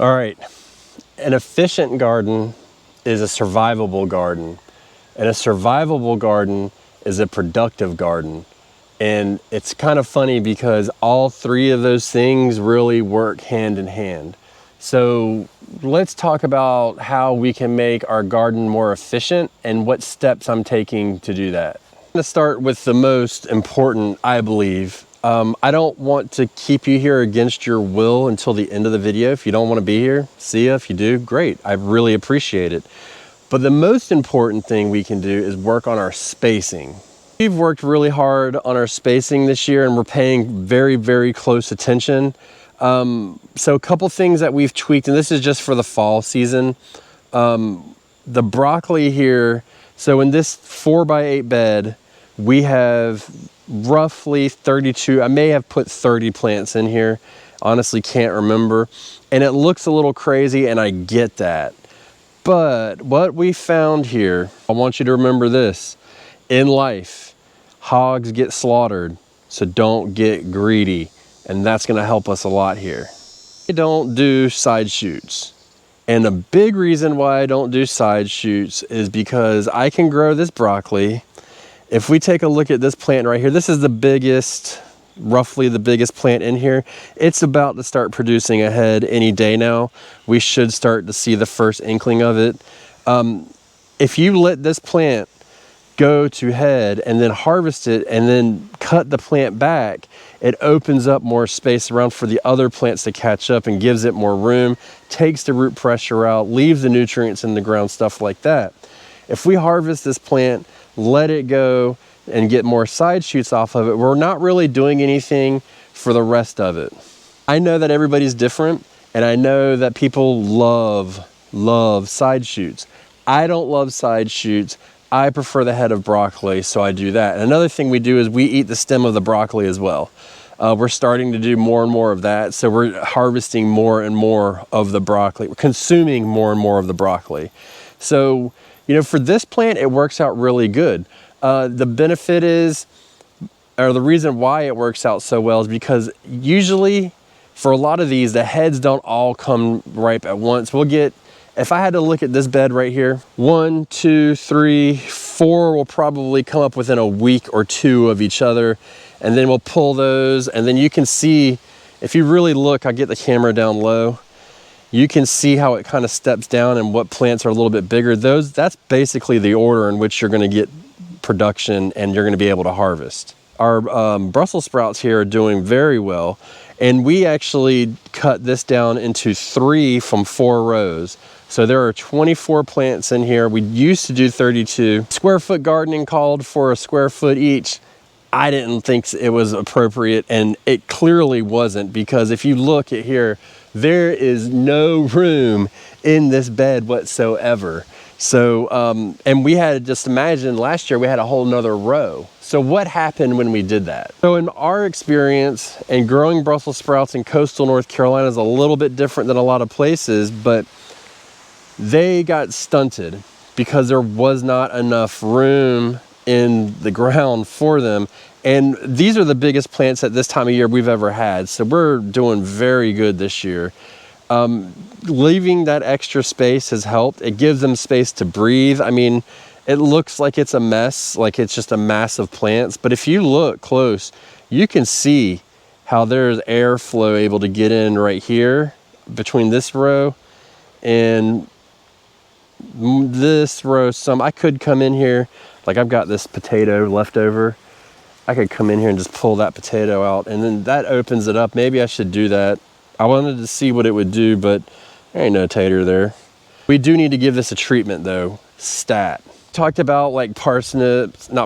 All right, an efficient garden is a survivable garden, and a survivable garden is a productive garden. And it's kind of funny because all three of those things really work hand in hand. So let's talk about how we can make our garden more efficient and what steps I'm taking to do that. I'm going to start with the most important, I believe. I don't want to keep you here against your will until the end of the video. If you don't want to be here, see ya. If you do, great. I really appreciate it. But the most important thing we can do is work on our spacing. We've worked really hard on our spacing this year and we're paying very, very close attention. So a couple things that we've tweaked, and this is just for the fall season. The broccoli here, so in this 4x8 bed, we have roughly 32, I may have put 30 plants in here, honestly can't remember. And it looks a little crazy and I get that. But what we found here, I want you to remember this, in life, hogs get slaughtered, so don't get greedy. And that's gonna help us a lot here. I don't do side shoots. And a big reason why I don't do side shoots is because I can grow this broccoli. If we take a look at this plant right here, this is the biggest, roughly the biggest plant in here. It's about to start producing a head any day now. We should start to see the first inkling of it. If you let this plant go to head and then harvest it and then cut the plant back, it opens up more space around for the other plants to catch up and gives it more room, takes the root pressure out, leaves the nutrients in the ground, stuff like that. If we harvest this plant, let it go and get more side shoots off of it, we're not really doing anything for the rest of it. I know that everybody's different and I know that people love side shoots. I don't love side shoots. I prefer the head of broccoli, so I do that. And another thing we do is we eat the stem of the broccoli as well. We're starting to do more and more of that, so we're harvesting more and more of the broccoli. We're consuming more and more of the broccoli. So, you know, for this plant, it works out really good. The benefit is, or the reason why it works out so well is because usually for a lot of these, the heads don't all come ripe at once. We'll get, if I had to look at this bed right here, 1, 2, 3, 4 will probably come up within a week or two of each other. And then we'll pull those. And then you can see, if you really look, I'll get the camera down low. You can see how it kind of steps down and what plants are a little bit bigger. That's basically the order in which you're gonna get production and you're gonna be able to harvest. Our Brussels sprouts here are doing very well. And we actually cut this down into 3 from 4 rows. So there are 24 plants in here. We used to do 32. Square foot gardening called for a square foot each. I didn't think it was appropriate, and it clearly wasn't, because if you look at here, there is no room in this bed whatsoever. So, and we had, just imagine last year we had a whole nother row. So what happened when we did that? So in our experience, and growing Brussels sprouts in coastal North Carolina is a little bit different than a lot of places, but they got stunted because there was not enough room in the ground for them. And these are the biggest plants at this time of year we've ever had. So we're doing very good this year. Leaving that extra space has helped. It gives them space to breathe. I mean, it looks like it's a mess, like it's just a mass of plants. But if you look close, you can see how there's airflow able to get in right here between this row and this row. I could come in here, like I've got this potato left over. I could come in here and just pull that potato out, and then that opens it up. Maybe I should do that. I wanted to see what it would do, but there ain't no tater there. We do need to give this a treatment though, stat. Talked about like turnips and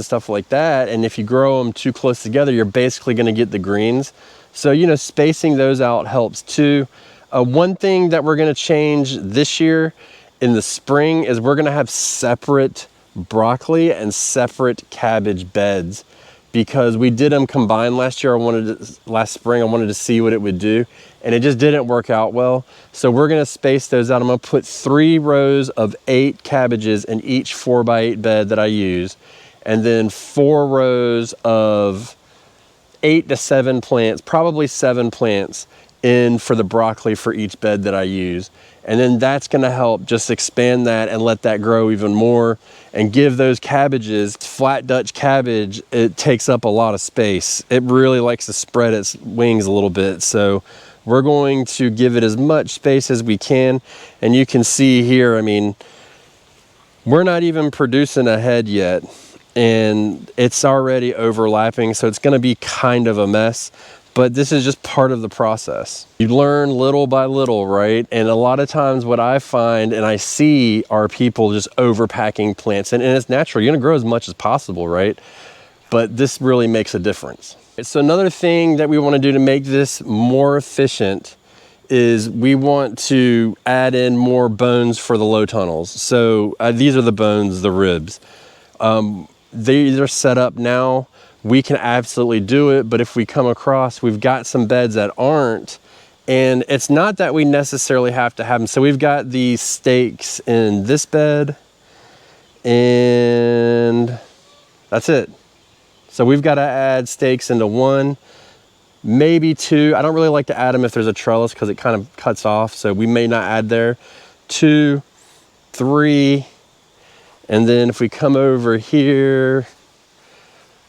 stuff like that. And if you grow them too close together, you're basically gonna get the greens. So, you know, spacing those out helps too. One thing that we're gonna change this year in the spring is we're gonna have separate broccoli and separate cabbage beds, because we did them combined last year. Last spring, I wanted to see what it would do, and it just didn't work out well. So we're gonna space those out. I'm gonna put 3 rows of 8 cabbages in each 4x8 bed that I use, and then 4 rows of 8 to 7 plants, probably 7 plants in for the broccoli for each bed that I use. And then that's gonna help just expand that and let that grow even more and give those cabbages, flat Dutch cabbage, it takes up a lot of space. It really likes to spread its wings a little bit. So we're going to give it as much space as we can. And you can see here, I mean, we're not even producing a head yet and it's already overlapping. So it's gonna be kind of a mess. But this is just part of the process. You learn little by little, right? And a lot of times what I find and I see are people just overpacking plants, and it's natural. You're gonna grow as much as possible, right? But this really makes a difference. So another thing that we wanna do to make this more efficient is we want to add in more bones for the low tunnels. So these are the bones, the ribs. They're set up now. We can absolutely do it, but if we come across, we've got some beds that aren't, and it's not that we necessarily have to have them. So we've got these stakes in this bed, and that's it. So we've got to add stakes into one, maybe two. I don't really like to add them if there's a trellis because it kind of cuts off, so we may not add there. 2, 3, and then if we come over here,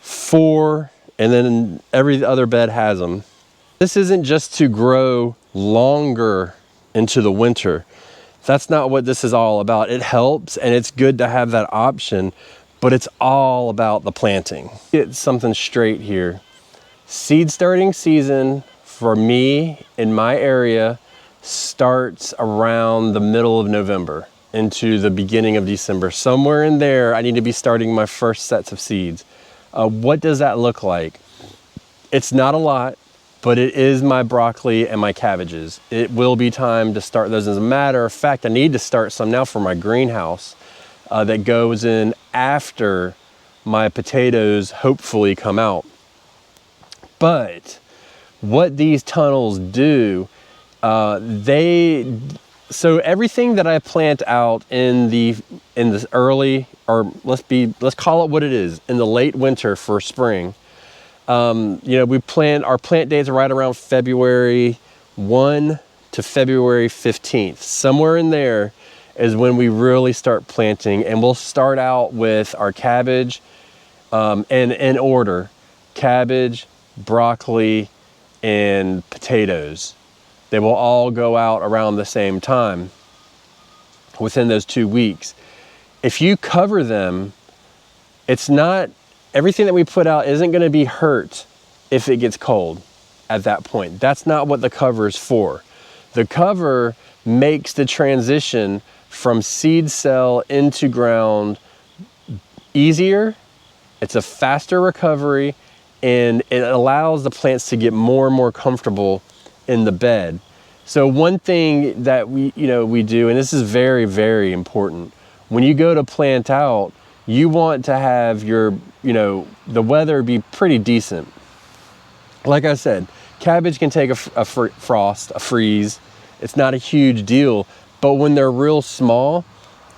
4, and then every other bed has them. This isn't just to grow longer into the winter. That's not what this is all about. It helps and it's good to have that option, but it's all about the planting. Get something straight here. Seed starting season for me in my area starts around the middle of November into the beginning of December. Somewhere in there, I need to be starting my first sets of seeds. What does that look like? It's not a lot, but it is my broccoli and my cabbages. It will be time to start those. As a matter of fact, I need to start some now for my greenhouse that goes in after my potatoes hopefully come out. But what these tunnels do, so everything that I plant out in the early, or let's call it what it is, in the late winter for spring, you know, our plant dates are right around February 1 to February 15th. Somewhere in there is when we really start planting, and we'll start out with our cabbage, and in order, cabbage, broccoli, and potatoes. They will all go out around the same time within those 2 weeks. If you cover them, everything that we put out isn't gonna be hurt if it gets cold at that point. That's not what the cover is for. The cover makes the transition from seed cell into ground easier. It's a faster recovery, and it allows the plants to get more and more comfortable in the bed. So one thing that we do, and this is very, very important, when you go to plant out, you want to have the weather be pretty decent. Like I said, cabbage can take a frost, a freeze. It's not a huge deal, but when they're real small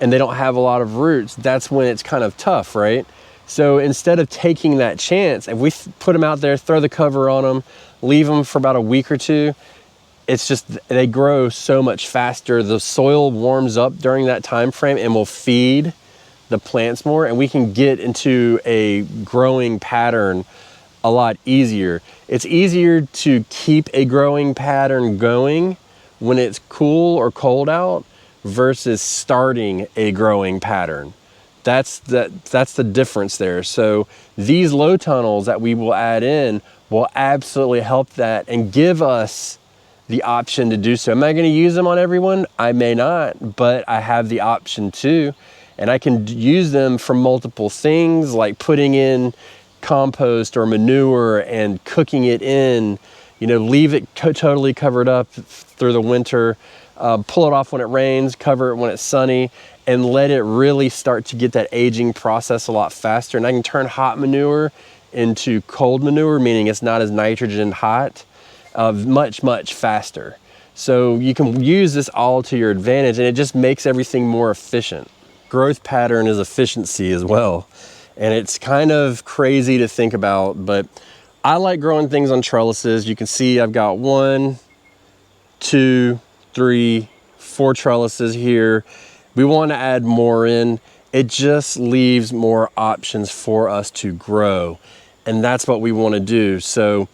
and they don't have a lot of roots, that's when it's kind of tough, right? So instead of taking that chance, if we put them out there, throw the cover on them, leave them for about a week or two, it's just, they grow so much faster. The soil warms up during that time frame and will feed the plants more, and we can get into a growing pattern a lot easier. It's easier to keep a growing pattern going when it's cool or cold out versus starting a growing pattern. That's the difference there. So these low tunnels that we will add in will absolutely help that and give us the option to do so. Am I going to use them on everyone? I may not, but I have the option to, and I can use them for multiple things, like putting in compost or manure and cooking it in, leave it totally covered up through the winter, pull it off when it rains, cover it when it's sunny, and let it really start to get that aging process a lot faster. And I can turn hot manure into cold manure, meaning it's not as nitrogen hot, much, much faster. So you can use this all to your advantage, and it just makes everything more efficient. Growth pattern is efficiency as well. And it's kind of crazy to think about, but I like growing things on trellises. You can see I've got 1, 2, 3, 4 trellises here. We want to add more in. It just leaves more options for us to grow. And that's what we want to do. So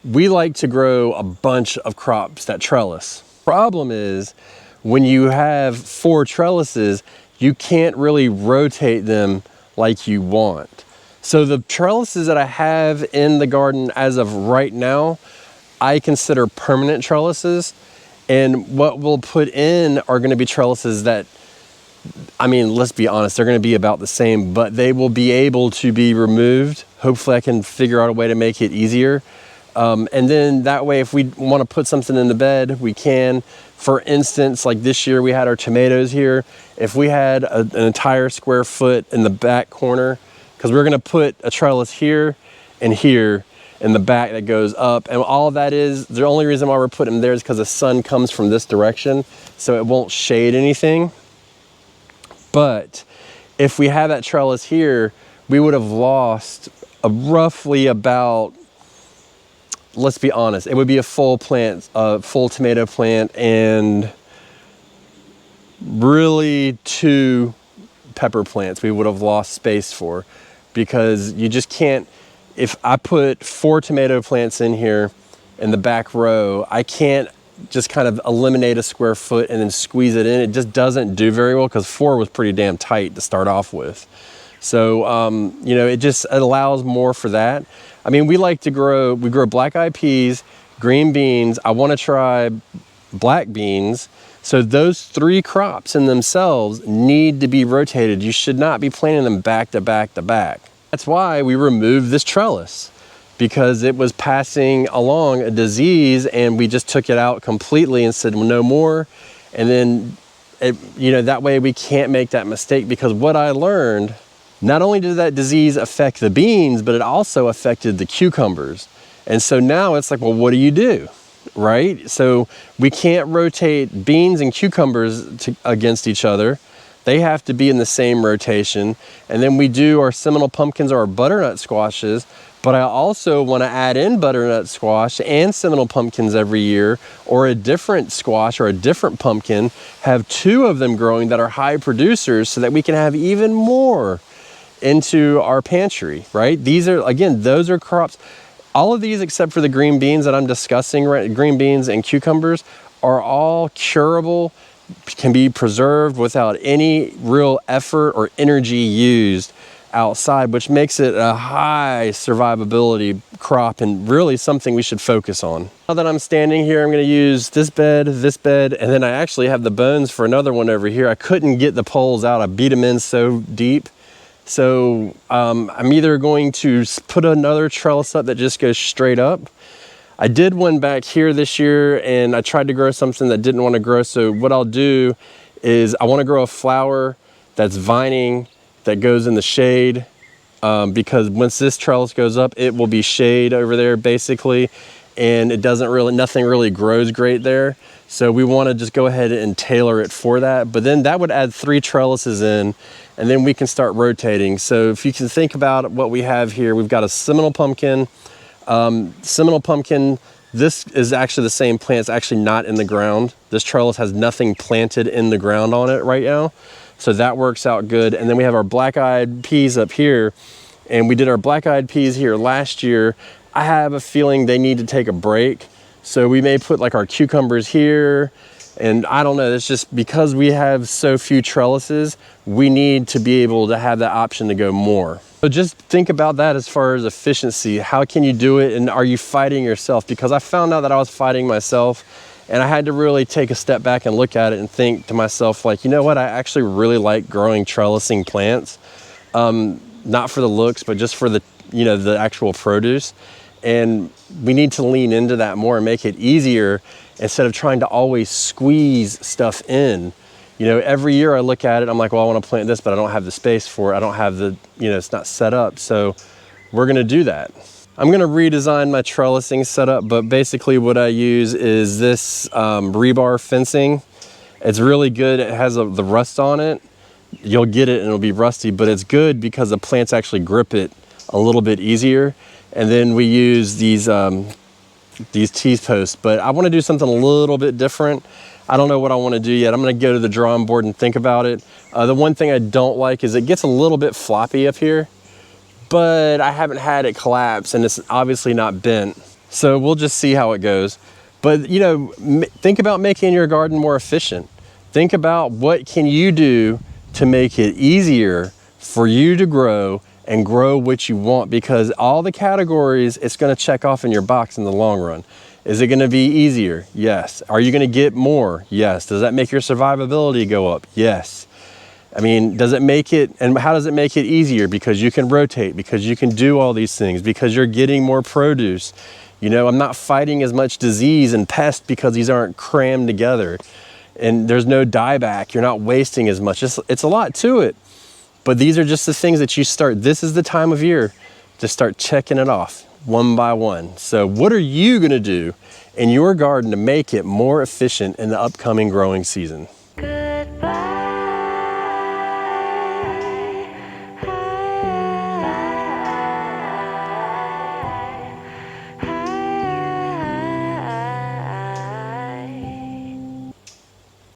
we like to grow a bunch of crops that trellis. Problem is, when you have 4 trellises, you can't really rotate them like you want. So the trellises that I have in the garden as of right now, I consider permanent trellises. And what we'll put in are going to be trellises that, I mean, let's be honest, they're going to be about the same, but they will be able to be removed. Hopefully I can figure out a way to make it easier. And then that way, if we want to put something in the bed, we can. For instance, like this year we had our tomatoes here. If we had an entire square foot in the back corner, because we're going to put a trellis here and here in the back that goes up, and all that is, the only reason why we're putting them there is because the sun comes from this direction, so it won't shade anything. But if we have that trellis here, we would have lost roughly about, let's be honest, it would be a full plant, a full tomato plant, and really 2 pepper plants we would have lost space for, because you just can't, if I put 4 tomato plants in here in the back row, I can't just kind of eliminate a square foot and then squeeze it in. It just doesn't do very well, because 4 was pretty damn tight to start off with. So, you know, it allows more for that. I mean, we grow black-eyed peas, green beans. I want to try black beans. So those 3 crops in themselves need to be rotated. You should not be planting them back to back to back. That's why we removed this trellis, because it was passing along a disease, and we just took it out completely and said, well, no more. And then, you know, that way we can't make that mistake, because what I learned, not only did that disease affect the beans, but it also affected the cucumbers. And so now it's like, well, what do you do, right? So we can't rotate beans and cucumbers against each other. They have to be in the same rotation. And then we do our Seminole pumpkins or our butternut squashes, but I also want to add in butternut squash and Seminole pumpkins every year, or a different squash or a different pumpkin, have 2 of them growing that are high producers, so that we can have even more into our pantry, right? These are, again, those are crops. All of these except for the green beans that I'm discussing, right? Green beans and cucumbers are all curable, can be preserved without any real effort or energy used outside, which makes it a high survivability crop, and really something we should focus on. Now that I'm standing here, I'm going to use this bed, and then I actually have the bones for another one over here. I couldn't get the poles out. I beat them in so deep. So I'm either going to put another trellis up that just goes straight up. I did one back here this year, and I tried to grow something that didn't want to grow. So what I'll do is I want to grow a flower that's vining, that goes in the shade, because once this trellis goes up, it will be shade over there basically, and it doesn't really, nothing really grows great there. So we want to just go ahead and tailor it for that. But then that would add 3 trellises in, and then we can start rotating. So if you can think about what we have here, we've got a Seminole pumpkin. Seminole pumpkin, this is actually the same plant. It's actually not in the ground. This trellis has nothing planted in the ground on it right now. So that works out good. And then we have our black-eyed peas up here, and we did our black-eyed peas here last year. I have a feeling they need to take a break. So we may put like our cucumbers here, and I don't know, it's just because we have so few trellises, we need to be able to have that option to go more. So just think about that as far as efficiency. How can you do it, and are you fighting yourself? Because I found out that I was fighting myself, and I had to really take a step back and look at it and think to myself, like, you know what, I actually really like growing trellising plants. Not for the looks, but just for the, you know, the actual produce. And we need to lean into that more and make it easier, instead of trying to always squeeze stuff in. You know, every year I look at it, I'm like, well, I want to plant this, but I don't have the space for it. I don't have the, you know, it's not set up. So we're going to do that. I'm going to redesign my trellising setup, but basically what I use is this rebar fencing. It's really good. It has the rust on it. You'll get it and it'll be rusty, but it's good because the plants actually grip it a little bit easier. And then we use these these teeth posts, but I want to do something a little bit different. I don't know what I want to do yet. I'm going to go to the drawing board and think about it. The one thing I don't like is it gets a little bit floppy up here, but I haven't had it collapse and it's obviously not bent. So we'll just see how it goes. But you know, think about making your garden more efficient. Think about what can you do to make it easier for you to grow and grow what you want, because all the categories it's going to check off in your box in the long run. Is it going to be easier? Yes. Are you going to get more? Yes. Does that make your survivability go up? Yes. I mean, does it make it, and how does it make it easier? Because you can rotate, because you can do all these things, because you're getting more produce. You know, I'm not fighting as much disease and pest because these aren't crammed together. And there's no dieback. You're not wasting as much. It's a lot to it. But these are just the things that you start. This is the time of year to start checking it off one by one. So what are you going to do in your garden to make it more efficient in the upcoming growing season?